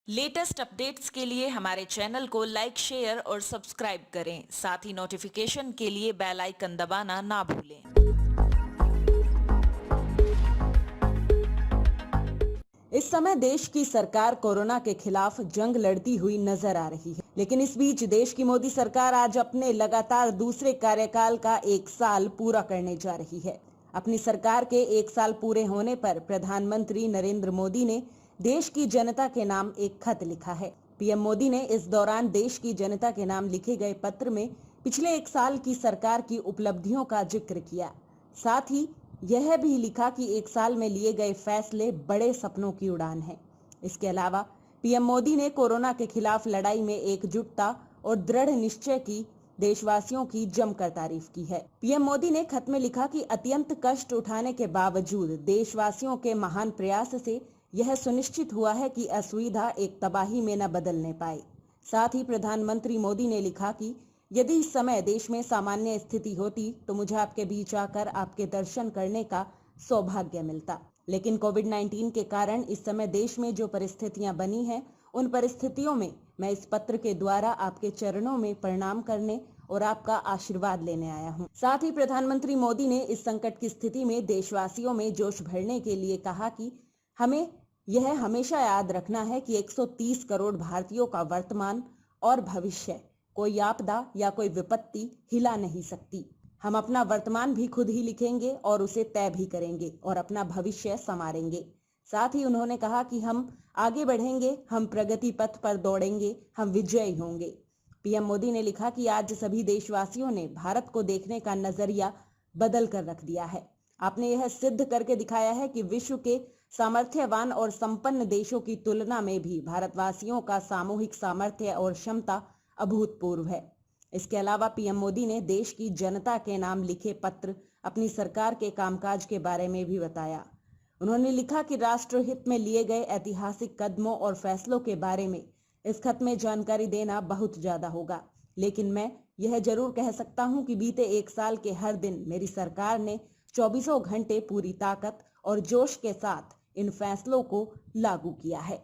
Latest updates के लिए हमारे चैनल को लाइक, शेयर और सब्सक्राइब करें। साथ ही नोटिफिकेशन के लिए बेल आइकन दबाना ना भूलें। इस समय देश की सरकार कोरोना के खिलाफ जंग लड़ती हुई नजर आ रही है, लेकिन इस बीच देश की मोदी सरकार आज अपने लगातार दूसरे कार्यकाल का 1 साल पूरा करने जा रही है। अपनी सरकार के 1 साल पूरे होने पर प्रधानमंत्री नरेंद्र मोदी ने देश की जनता के नाम एक खत लिखा है। पीएम मोदी ने इस दौरान देश की जनता के नाम लिखे गए पत्र में पिछले 1 साल की सरकार की उपलब्धियों का जिक्र किया। साथ ही यह भी लिखा कि 1 साल में लिए गए फैसले बड़े सपनों की उड़ान है। इसके अलावा पीएम मोदी ने कोरोना के खिलाफ लड़ाई में एकजुटता और दृढ़ निश्चय की देशवासियों की जमकर तारीफ की है। पीएम मोदी ने खत में लिखा कि अत्यंत कष्ट उठाने के बावजूद देशवासियों के महान प्रयास से यह सुनिश्चित हुआ है कि असुविधा एक तबाही में न बदलने पाए। साथ ही प्रधानमंत्री मोदी ने लिखा कि यदि इस समय देश में सामान्य स्थिति होती तो मुझे आपके बीच आकर आपके दर्शन करने का सौभाग्य मिलता, लेकिन कोविड-19 के कारण इस समय देश में जो परिस्थितियां बनी हैं, उन परिस्थितियों में मैं इस पत्र के द्वारा आपके चरणों में प्रणाम करने और आपका आशीर्वाद लेने आया हूं। साथ ही प्रधानमंत्री मोदी ने इस संकट की स्थिति में देशवासियों में जोश भरने के लिए कहा कि हमें यह हमेशा याद रखना है कि 130 करोड़ भारतीयों का वर्तमान और भविष्य कोई आपदा या कोई विपत्ति हिला नहीं सकती। हम अपना वर्तमान भी खुद ही लिखेंगे और उसे तय भी करेंगे और अपना भविष्य संवारेंगे। साथ ही उन्होंने कहा कि हम आगे बढ़ेंगे, हम प्रगति पथ पर दौड़ेंगे, हम विजयी होंगे। पीएम मोदी ने लिखा कि आज सभी देशवासियों ने भारत को देखने का नजरिया बदल कर रख दिया है। आपने यह सिद्ध करके दिखाया है कि विश्व के सामर्थ्यवान और संपन्न देशों की तुलना में भी भारतवासियों का सामूहिक सामर्थ्य और क्षमता अभूतपूर्व है। इसके अलावा पीएम मोदी ने देश की जनता के नाम लिखे पत्र अपनी सरकार के कामकाज के बारे में भी बताया। उन्होंने लिखा कि राष्ट्रहित में लिए गए ऐतिहासिक कदमों और फैसलों के बारे में इस खत में जानकारी देना बहुत ज्यादा होगा, लेकिन मैं यह जरूर कह सकता हूं कि बीते 1 साल के हर दिन मेरी सरकार ने 24 घंटे पूरी ताकत और जोश के साथ इन फैसलों को लागू किया है।